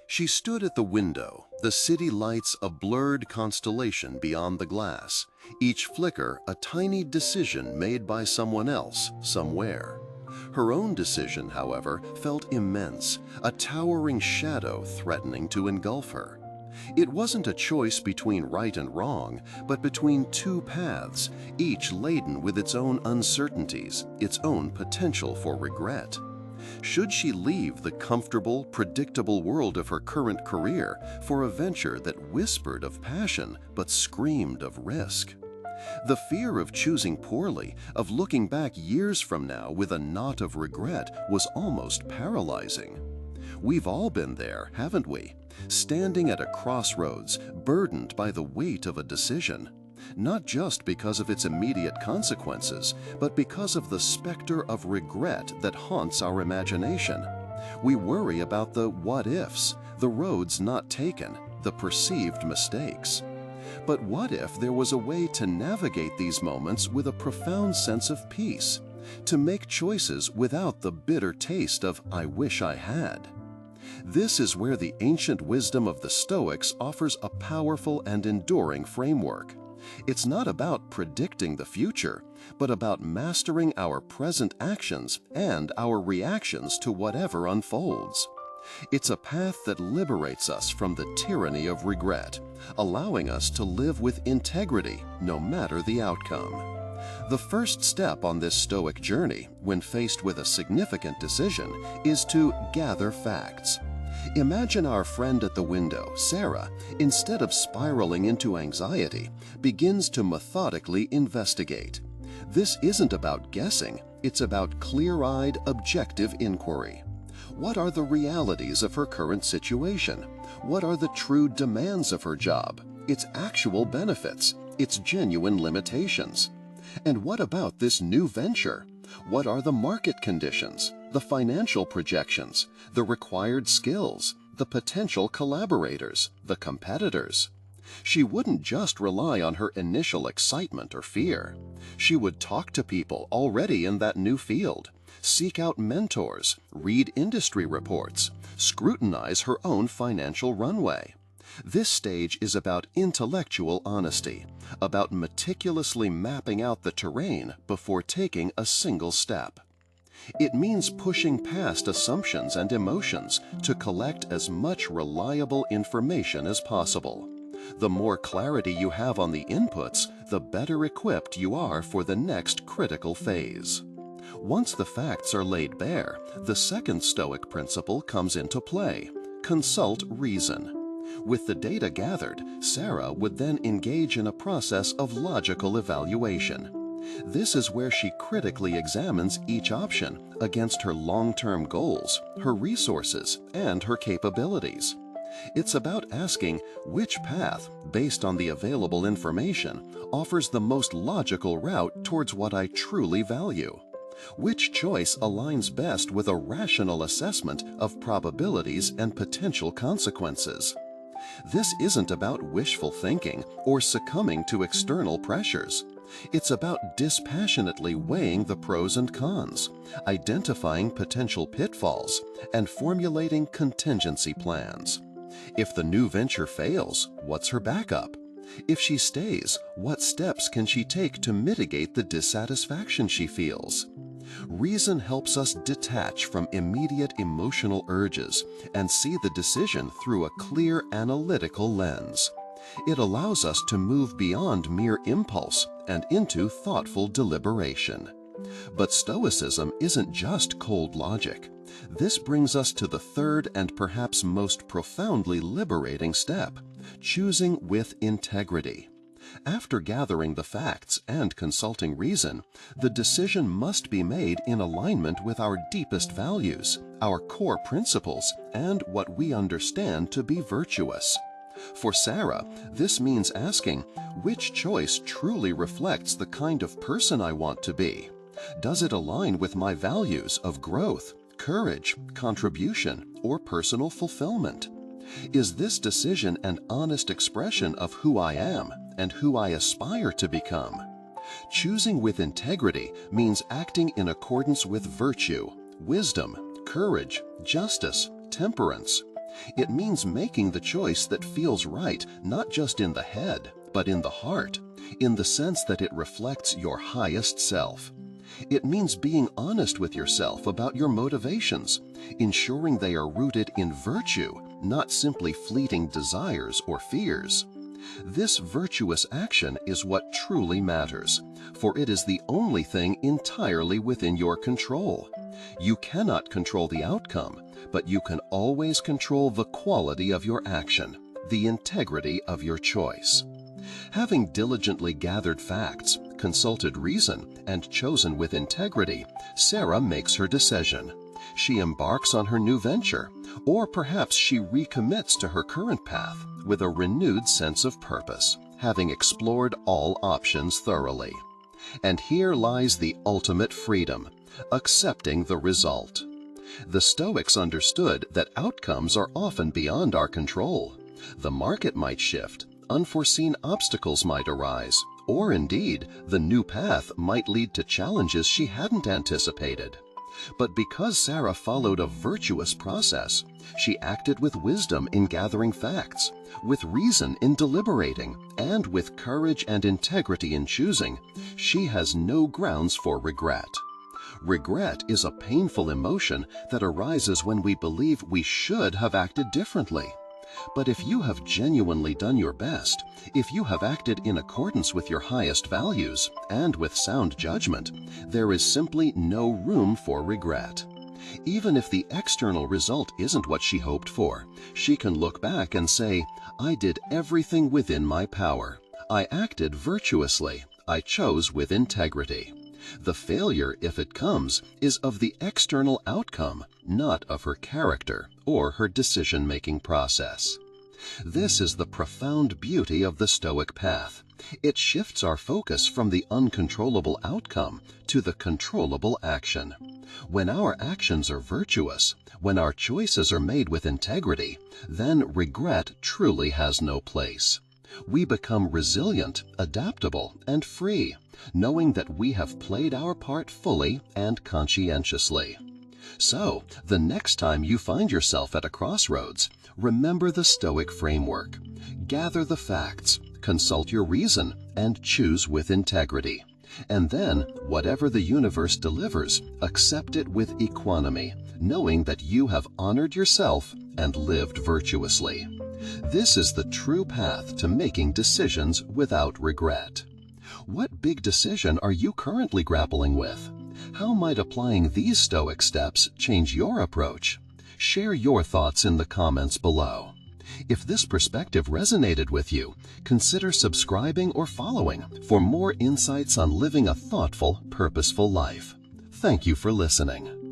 She stood at the window, the city lights a blurred constellation beyond the glass, each flicker a tiny decision made by someone else, somewhere. Her own decision, however, felt immense, a towering shadow threatening to engulf her. It wasn't a choice between right and wrong, but between two paths, each laden with its own uncertainties, its own potential for regret. Should she leave the comfortable, predictable world of her current career for a venture that whispered of passion but screamed of risk? The fear of choosing poorly, of looking back years from now with a knot of regret, was almost paralyzing. We've all been there, haven't we? Standing at a crossroads, burdened by the weight of a decision. Not just because of its immediate consequences, but because of the specter of regret that haunts our imagination. We worry about the what-ifs, the roads not taken, the perceived mistakes. But what if there was a way to navigate these moments with a profound sense of peace, to make choices without the bitter taste of "I wish I had"? This is where the ancient wisdom of the Stoics offers a powerful and enduring framework. It's not about predicting the future, but about mastering our present actions and our reactions to whatever unfolds. It's a path that liberates us from the tyranny of regret, allowing us to live with integrity no matter the outcome. The first step on this Stoic journey, when faced with a significant decision, is to gather facts. Imagine our friend at the window, Sarah, instead of spiraling into anxiety, begins to methodically investigate. This isn't about guessing, it's about clear-eyed, objective inquiry. What are the realities of her current situation? What are the true demands of her job, its actual benefits, its genuine limitations? And what about this new venture? What are the market conditions, the financial projections, the required skills, the potential collaborators, the competitors? She wouldn't just rely on her initial excitement or fear. She would talk to people already in that new field, seek out mentors, read industry reports, scrutinize her own financial runway. This stage is about intellectual honesty, about meticulously mapping out the terrain before taking a single step. It means pushing past assumptions and emotions to collect as much reliable information as possible. The more clarity you have on the inputs, the better equipped you are for the next critical phase. Once the facts are laid bare, the second Stoic principle comes into play: consult reason. With the data gathered, Sarah would then engage in a process of logical evaluation. This is where she critically examines each option against her long-term goals, her resources, and her capabilities. It's about asking which path, based on the available information, offers the most logical route towards what I truly value. Which choice aligns best with a rational assessment of probabilities and potential consequences? This isn't about wishful thinking or succumbing to external pressures. It's about dispassionately weighing the pros and cons, identifying potential pitfalls, and formulating contingency plans. If the new venture fails, what's her backup? If she stays, what steps can she take to mitigate the dissatisfaction she feels? Reason helps us detach from immediate emotional urges and see the decision through a clear analytical lens. It allows us to move beyond mere impulse and into thoughtful deliberation. But Stoicism isn't just cold logic. This brings us to the third and perhaps most profoundly liberating step: choosing with integrity. After gathering the facts and consulting reason, the decision must be made in alignment with our deepest values, our core principles, and what we understand to be virtuous. For Sarah, this means asking, which choice truly reflects the kind of person I want to be? Does it align with my values of growth, courage, contribution, or personal fulfillment? Is this decision an honest expression of who I am and who I aspire to become? Choosing with integrity means acting in accordance with virtue, wisdom, courage, justice, temperance. It means making the choice that feels right, not just in the head, but in the heart, in the sense that it reflects your highest self. It means being honest with yourself about your motivations, ensuring they are rooted in virtue, not simply fleeting desires or fears. This virtuous action is what truly matters, for it is the only thing entirely within your control. You cannot control the outcome, but you can always control the quality of your action, the integrity of your choice. Having diligently gathered facts, consulted reason, and chosen with integrity, Sarah makes her decision. She embarks on her new venture, or perhaps she recommits to her current path with a renewed sense of purpose, having explored all options thoroughly. And here lies the ultimate freedom, accepting the result. The Stoics understood that outcomes are often beyond our control. The market might shift, unforeseen obstacles might arise, or indeed, the new path might lead to challenges she hadn't anticipated. But because Sarah followed a virtuous process, she acted with wisdom in gathering facts, with reason in deliberating, and with courage and integrity in choosing, she has no grounds for regret. Regret is a painful emotion that arises when we believe we should have acted differently. But if you have genuinely done your best, if you have acted in accordance with your highest values and with sound judgment, there is simply no room for regret. Even if the external result isn't what she hoped for, she can look back and say, "I did everything within my power. I acted virtuously. I chose with integrity." The failure, if it comes, is of the external outcome, not of her character or her decision-making process. This is the profound beauty of the Stoic Path. It shifts our focus from the uncontrollable outcome to the controllable action. When our actions are virtuous, when our choices are made with integrity, then regret truly has no place. We become resilient, adaptable, and free, knowing that we have played our part fully and conscientiously. So, the next time you find yourself at a crossroads, remember the Stoic framework. Gather the facts, consult your reason, and choose with integrity. And then, whatever the universe delivers, accept it with equanimity, knowing that you have honored yourself and lived virtuously. This is the true path to making decisions without regret. What big decision are you currently grappling with? How might applying these Stoic steps change your approach? Share your thoughts in the comments below. If this perspective resonated with you, consider subscribing or following for more insights on living a thoughtful, purposeful life. Thank you for listening.